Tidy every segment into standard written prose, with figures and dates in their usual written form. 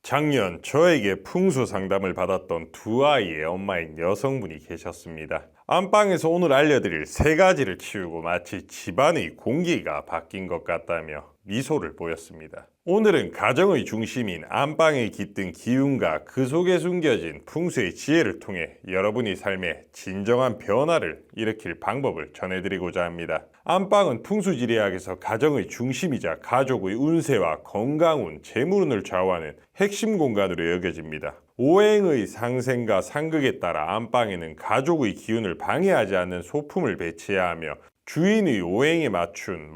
작년 저에게 풍수 상담을 받았던 두 아이의 엄마인 여성분이 계셨습니다. 안방에서 오늘 알려드릴 세 가지를 키우고 마치 집안의 공기가 바뀐 것 같다며 미소를 보였습니다. 오늘은 가정의 중심인 안방에 깃든 기운과 그 속에 숨겨진 풍수의 지혜를 통해 여러분의 삶에 진정한 변화를 일으킬 방법을 전해드리고자 합니다. 안방은 풍수지리학에서 가정의 중심이자 가족의 운세와 건강운, 재물운을 좌우하는 핵심 공간으로 여겨집니다. 오행의 상생과 상극에 따라 안방에는 가족의 기운을 방해하지 않는 소품을 배치해야 하며 주인의 오행에 맞춤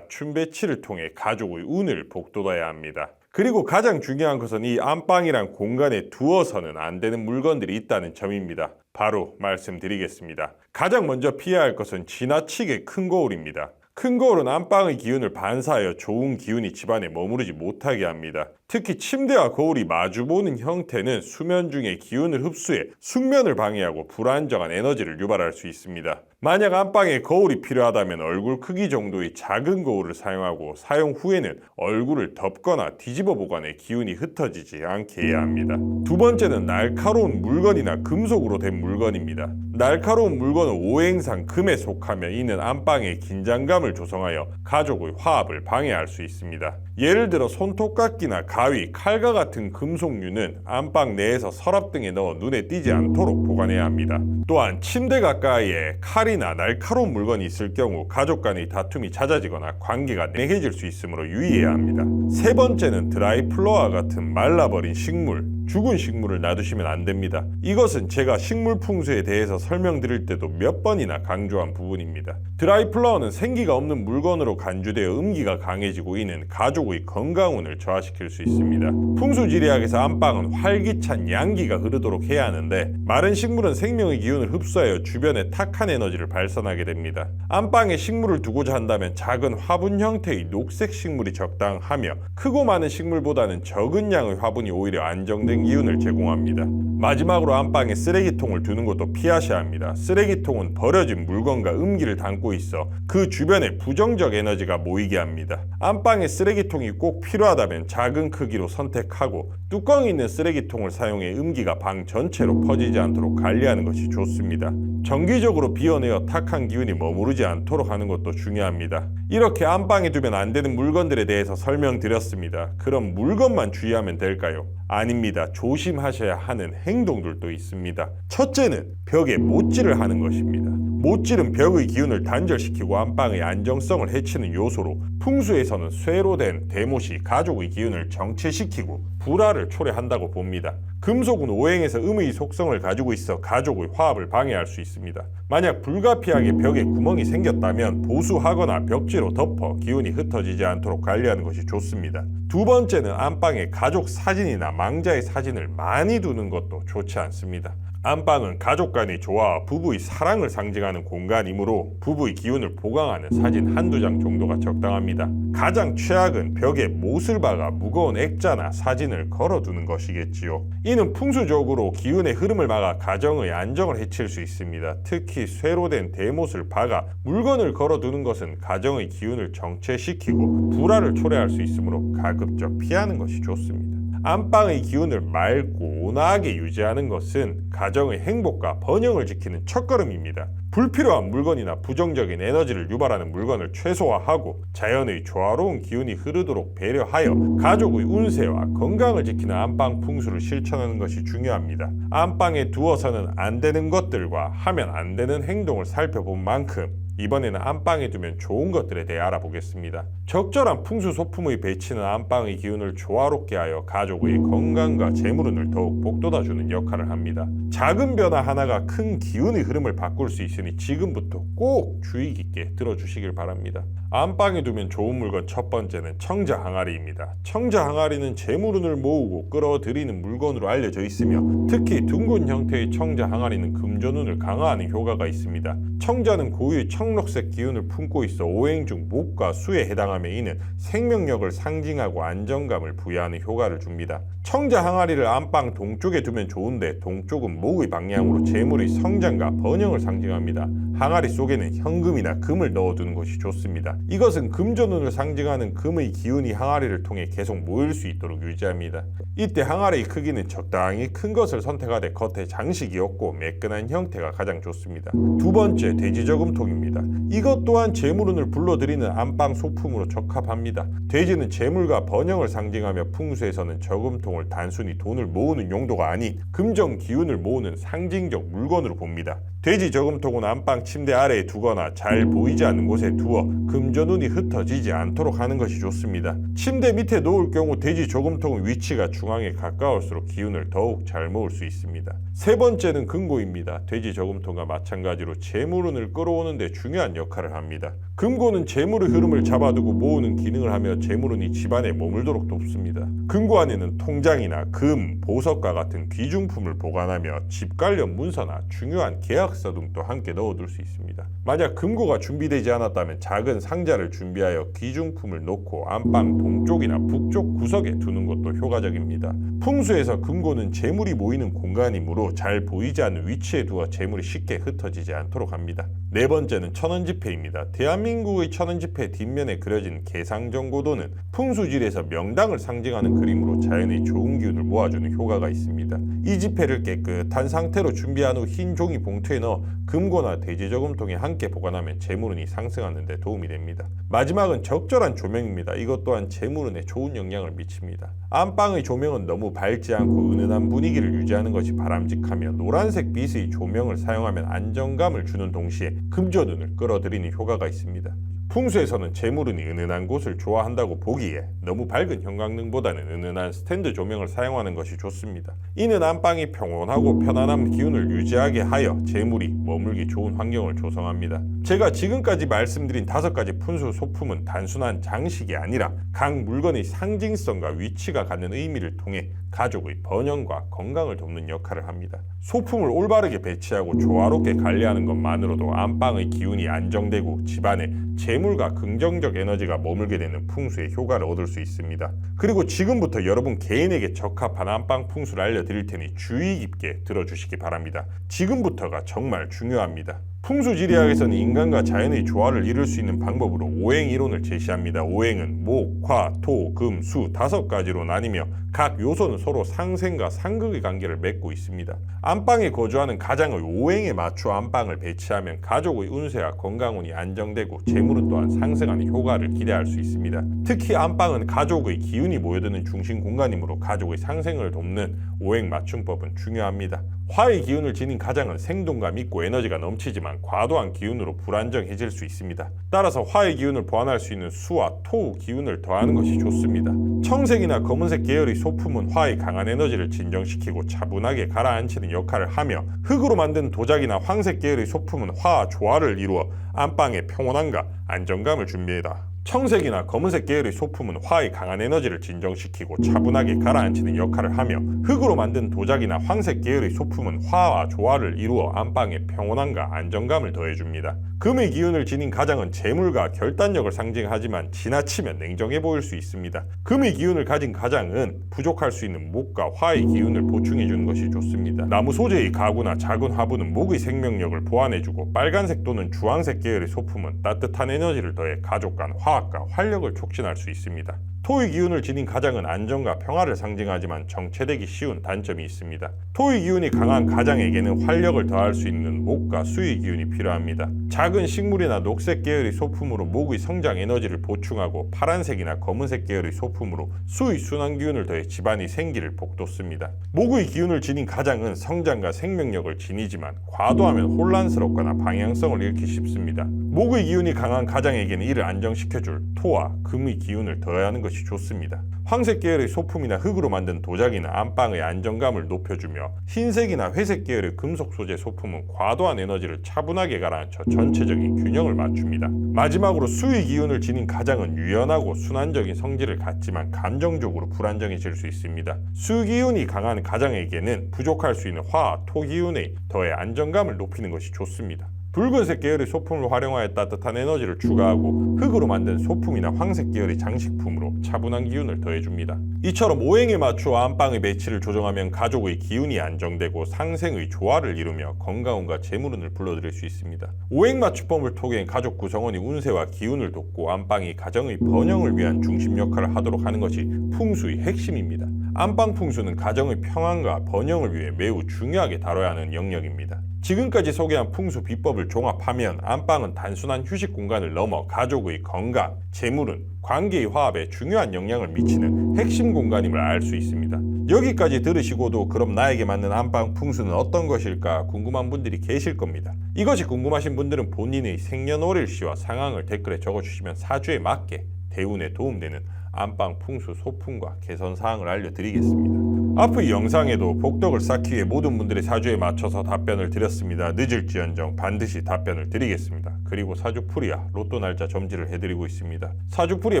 배치를 통해 가족의 운을 복돋아야 합니다. 그리고 가장 중요한 것은 이 안방이란 공간에 두어서는 안 되는 물건들이 있다는 점입니다. 바로 말씀드리겠습니다. 가장 먼저 피해야 할 것은 지나치게 큰 거울입니다. 큰 거울은 안방의 기운을 반사하여 좋은 기운이 집안에 머무르지 못하게 합니다. 특히 침대와 거울이 마주보는 형태는 수면 중에 기운을 흡수해 숙면을 방해하고 불안정한 에너지를 유발할 수 있습니다. 만약 안방에 거울이 필요하다면 얼굴 크기 정도의 작은 거울을 사용하고 사용 후에는 얼굴을 덮거나 뒤집어 보관해 기운이 흩어지지 않게 해야 합니다. 두 번째는 날카로운 물건이나 금속으로 된 물건입니다. 날카로운 물건은 오행상 금에 속하며 이는 안방에 긴장감을 조성하여 가족의 화합을 방해할 수 있습니다. 예를 들어 손톱깎이나 가위, 칼과 같은 금속류는 안방 내에서 서랍 등에 넣어 눈에 띄지 않도록 보관해야 합니다. 또한 침대 가까이에 칼이나 날카로운 물건이 있을 경우 가족 간의 다툼이 잦아지거나 관계가 냉해질 수 있으므로 유의해야 합니다. 세 번째는 드라이플로어와 같은 말라버린 식물, 죽은 식물을 놔두시면 안 됩니다. 이것은 제가 식물 풍수에 대해서 설명드릴 때도 몇 번이나 강조한 부분입니다. 드라이플라워는 생기가 없는 물건으로 간주되어 음기가 강해지고 이는 가족의 건강운을 저하시킬 수 있습니다. 풍수지리학에서 안방은 활기찬 양기가 흐르도록 해야 하는데 마른 식물은 생명의 기운을 흡수하여 주변에 탁한 에너지를 발산하게 됩니다. 안방에 식물을 두고자 한다면 작은 화분 형태의 녹색 식물이 적당하며 크고 많은 식물보다는 적은 양의 화분이 오히려 안정된 기운을 제공합니다. 마지막으로 안방에 쓰레기통을 두는 것도 피하셔야 합니다. 쓰레기통은 버려진 물건과 음기를 담고 있어 그 주변에 부정적 에너지가 모이게 합니다. 안방에 쓰레기통이 꼭 필요하다면 작은 크기로 선택하고 뚜껑이 있는 쓰레기통을 사용해 음기가 방 전체로 퍼지지 않도록 관리하는 것이 좋습니다. 정기적으로 비워내어 탁한 기운이 머무르지 않도록 하는 것도 중요합니다. 이렇게 안방에 두면 안 되는 물건들에 대해서 설명드렸습니다. 그럼 물건만 주의하면 될까요? 아닙니다. 조심하셔야 하는 행동들도 있습니다. 첫째는 벽에 못질을 하는 것입니다. 못질은 벽의 기운을 단절시키고 안방의 안정성을 해치는 요소로 풍수에서는 쇠로 된 대못이 가족의 기운을 정체시키고 불화를 초래한다고 봅니다. 금속은 오행에서 음의 속성을 가지고 있어 가족의 화합을 방해할 수 있습니다. 만약 불가피하게 벽에 구멍이 생겼다면 보수하거나 벽지로 덮어 기운이 흩어지지 않도록 관리하는 것이 좋습니다. 두 번째는 안방에 가족 사진이나 망자의 사진을 많이 두는 것도 좋지 않습니다. 안방은 가족 간의 조화와 부부의 사랑을 상징하는 공간이므로 부부의 기운을 보강하는 사진 한두 장 정도가 적당합니다. 가장 최악은 벽에 못을 박아 무거운 액자나 사진을 걸어두는 것이겠지요. 이는 풍수적으로 기운의 흐름을 막아 가정의 안정을 해칠 수 있습니다. 특히 쇠로 된 대못을 박아 물건을 걸어두는 것은 가정의 기운을 정체시키고 불화를 초래할 수 있으므로 가급적 피하는 것이 좋습니다. 안방의 기운을 맑고 온화하게 유지하는 것은 가정의 행복과 번영을 지키는 첫걸음입니다. 불필요한 물건이나 부정적인 에너지를 유발하는 물건을 최소화하고 자연의 조화로운 기운이 흐르도록 배려하여 가족의 운세와 건강을 지키는 안방 풍수를 실천하는 것이 중요합니다. 안방에 두어서는 안 되는 것들과 하면 안 되는 행동을 살펴본 만큼 이번에는 안방에 두면 좋은 것들에 대해 알아보겠습니다. 적절한 풍수 소품의 배치는 안방의 기운을 조화롭게 하여 가족의 건강과 재물운을 더욱 복돋아주는 역할을 합니다. 작은 변화 하나가 큰 기운의 흐름을 바꿀 수 있으니 지금부터 꼭 주의 깊게 들어주시길 바랍니다. 안방에 두면 좋은 물건 첫 번째는 청자 항아리입니다. 청자 항아리는 재물운을 모으고 끌어들이는 물건으로 알려져 있으며 특히 둥근 형태의 청자 항아리는 금전운을 강화하는 효과가 있습니다. 청자는 고유의 청록색 기운을 품고 있어 오행 중 목과 수에 해당하며 이는 생명력을 상징하고 안정감을 부여하는 효과를 줍니다. 청자 항아리를 안방 동쪽에 두면 좋은데 동쪽은 목의 방향으로 재물의 성장과 번영을 상징합니다. 항아리 속에는 현금이나 금을 넣어두는 것이 좋습니다. 이것은 금전운을 상징하는 금의 기운이 항아리를 통해 계속 모일 수 있도록 유지합니다. 이때 항아리의 크기는 적당히 큰 것을 선택하되 겉에 장식이 없고 매끈한 형태가 가장 좋습니다. 두 번째, 돼지저금통입니다. 이것 또한 재물운을 불러들이는 안방 소품으로 적합합니다. 돼지는 재물과 번영을 상징하며 풍수에서는 저금통을 단순히 돈을 모으는 용도가 아닌 금전 기운을 모으는 상징적 물건으로 봅니다. 돼지 저금통은 안방 침대 아래에 두거나 잘 보이지 않는 곳에 두어 금전운이 흩어지지 않도록 하는 것이 좋습니다. 침대 밑에 놓을 경우 돼지 저금통의 위치가 중앙에 가까울수록 기운을 더욱 잘 모을 수 있습니다. 세 번째는 금고입니다. 돼지 저금통과 마찬가지로 재물운을 끌어오는 데 중요한 역할을 합니다. 금고는 재물의 흐름을 잡아두고 모으는 기능을 하며 재물운이 집안에 머물도록 돕습니다. 금고 안에는 통장이나 금, 보석과 같은 귀중품을 보관하며 집 관련 문서나 중요한 계약서 등도 함께 넣어둘 수 있습니다. 만약 금고가 준비되지 않았다면 작은 상자를 준비하여 귀중품을 놓고 안방 동쪽이나 북쪽 구석에 두는 것도 효과적입니다. 풍수에서 금고는 재물이 모이는 공간이므로 잘 보이지 않는 위치에 두어 재물이 쉽게 흩어지지 않도록 합니다. 네 번째는 천원지폐입니다. 대한민국의 천원지폐 뒷면에 그려진 개상정고도는 풍수지리에서 명당을 상징하는 그림으로 자연의 좋은 기운을 모아주는 효과가 있습니다. 이 지폐를 깨끗한 상태로 준비한 후 흰 종이 봉투에 넣어 금고나 돼지저금통에 함께 보관하면 재물운이 상승하는 데 도움이 됩니다. 마지막은 적절한 조명입니다. 이것 또한 재물운에 좋은 영향을 미칩니다. 안방의 조명은 너무 밝지 않고 은은한 분위기를 유지하는 것이 바람직하며 노란색 빛의 조명을 사용하면 안정감을 주는 동시에 금전운을 끌어들이는 효과가 있습니다. 풍수에서는 재물운이 은은한 곳을 좋아한다고 보기에 너무 밝은 형광등보다는 은은한 스탠드 조명을 사용하는 것이 좋습니다. 이는 안방이 평온하고 편안한 기운을 유지하게 하여 재물이 머물기 좋은 환경을 조성합니다. 제가 지금까지 말씀드린 5가지 풍수 소품은 단순한 장식이 아니라 각 물건의 상징성과 위치가 갖는 의미를 통해 가족의 번영과 건강을 돕는 역할을 합니다. 소품을 올바르게 배치하고 조화롭게 관리하는 것만으로도 안방의 기운이 안정되고 집안에 재물과 긍정적 에너지가 머물게 되는 풍수의 효과를 얻을 수 있습니다. 그리고 지금부터 여러분 개인에게 적합한 안방 풍수를 알려드릴 테니 주의 깊게 들어주시기 바랍니다. 지금부터가 정말 중요합니다. 풍수지리학에서는 인간과 자연의 조화를 이룰 수 있는 방법으로 오행이론을 제시합니다. 오행은 목, 화, 토, 금, 수 5가지로 나뉘며 각 요소는 서로 상생과 상극의 관계를 맺고 있습니다. 안방에 거주하는 가장의 오행에 맞춰 안방을 배치하면 가족의 운세와 건강운이 안정되고 재물은 또한 상승하는 효과를 기대할 수 있습니다. 특히 안방은 가족의 기운이 모여드는 중심 공간이므로 가족의 상생을 돕는 오행 맞춤법은 중요합니다. 화의 기운을 지닌 가장은 생동감 있고 에너지가 넘치지만 과도한 기운으로 불안정해질 수 있습니다. 따라서 화의 기운을 보완할 수 있는 수와 토 기운을 더하는 것이 좋습니다. 청색이나 검은색 계열의 소품은 화의 강한 에너지를 진정시키고 차분하게 가라앉히는 역할을 하며 흙으로 만든 도자기나 황색 계열의 소품은 화와 조화를 이루어 안방의 평온함과 안정감을 줍니다. 청색이나 검은색 계열의 소품은 화의 강한 에너지를 진정시키고 차분하게 가라앉히는 역할을 하며 흙으로 만든 도자기나 황색 계열의 소품은 화와 조화를 이루어 안방의 평온함과 안정감을 더해줍니다. 금의 기운을 지닌 가장은 재물과 결단력을 상징하지만 지나치면 냉정해 보일 수 있습니다. 금의 기운을 가진 가장은 부족할 수 있는 목과 화의 기운을 보충해주는 것이 좋습니다. 나무 소재의 가구나 작은 화분은 목의 생명력을 보완해주고 빨간색 또는 주황색 계열의 소품은 따뜻한 에너지를 더해 가족 간 화합과 활력을 촉진할 수 있습니다. 토의 기운을 지닌 가장은 안정과 평화를 상징하지만 정체되기 쉬운 단점이 있습니다. 토의 기운이 강한 가장에게는 활력을 더할 수 있는 목과 수의 기운이 필요합니다. 작은 식물이나 녹색 계열의 소품으로 목의 성장 에너지를 보충하고 파란색이나 검은색 계열의 소품으로 수의 순환 기운을 더해 집안의 생기를 북돋습니다. 목의 기운을 지닌 가장은 성장과 생명력을 지니지만 과도하면 혼란스럽거나 방향성을 잃기 쉽습니다. 목의 기운이 강한 가장에게는 이를 안정시켜줄 토와 금의 기운을 더해야 하는 것이 좋습니다. 황색 계열의 소품이나 흙으로 만든 도자기는 안방의 안정감을 높여주며 흰색이나 회색 계열의 금속 소재 소품은 과도한 에너지를 차분하게 가라앉혀 전체적인 균형을 맞춥니다. 마지막으로 수의 기운을 지닌 가장은 유연하고 순환적인 성질을 갖지만 감정적으로 불안정해질 수 있습니다. 수 기운이 강한 가장에게는 부족할 수 있는 화, 토 기운에 더해 안정감을 높이는 것이 좋습니다. 붉은색 계열의 소품을 활용하여 따뜻한 에너지를 추가하고 흙으로 만든 소품이나 황색 계열의 장식품으로 차분한 기운을 더해줍니다. 이처럼 오행에 맞추어 안방의 배치를 조정하면 가족의 기운이 안정되고 상생의 조화를 이루며 건강운과 재물운을 불러들일 수 있습니다. 오행 맞춤법을 통해 가족 구성원이 운세와 기운을 돕고 안방이 가정의 번영을 위한 중심 역할을 하도록 하는 것이 풍수의 핵심입니다. 안방 풍수는 가정의 평안과 번영을 위해 매우 중요하게 다뤄야 하는 영역입니다. 지금까지 소개한 풍수 비법을 종합하면 안방은 단순한 휴식 공간을 넘어 가족의 건강, 재물운, 관계의 화합에 중요한 영향을 미치는 핵심 공간임을 알 수 있습니다. 여기까지 들으시고도 그럼 나에게 맞는 안방 풍수는 어떤 것일까 궁금한 분들이 계실 겁니다. 이것이 궁금하신 분들은 본인의 생년월일시와 상황을 댓글에 적어주시면 사주에 맞게 대운에 도움되는 안방 풍수 소품과 개선 사항을 알려드리겠습니다. 앞의 영상에도 복덕을 쌓기 위해 모든 분들의 사주에 맞춰서 답변을 드렸습니다. 늦을지언정 반드시 답변을 드리겠습니다. 그리고 사주풀이와 로또 날짜 점지를 해드리고 있습니다. 사주풀이에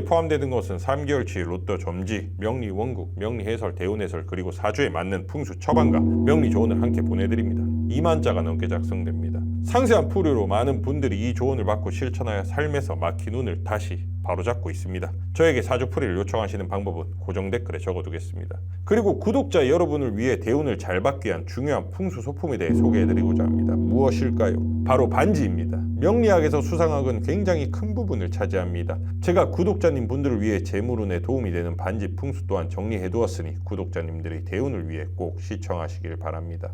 포함되는 것은 3개월치 로또 점지, 명리 원국, 명리 해설, 대운 해설, 그리고 사주에 맞는 풍수 처방과 명리 조언을 함께 보내드립니다. 2만 자가 넘게 작성됩니다. 상세한 풀이로 많은 분들이 이 조언을 받고 실천하여 삶에서 막힌 운을 다시 바로잡고 있습니다. 저에게 사주풀이를 요청하시는 방법은 고정 댓글에 적어두겠습니다. 그리고 구독자 여러분을 위해 대운을 잘 받기 위한 중요한 풍수 소품에 대해 소개해드리고자 합니다. 무엇일까요? 바로 반지입니다. 명리학에서 수상학은 굉장히 큰 부분을 차지합니다. 제가 구독자님 분들을 위해 재물운에 도움이 되는 반지 풍수 또한 정리해두었으니 구독자님들의 대운을 위해 꼭 시청하시길 바랍니다.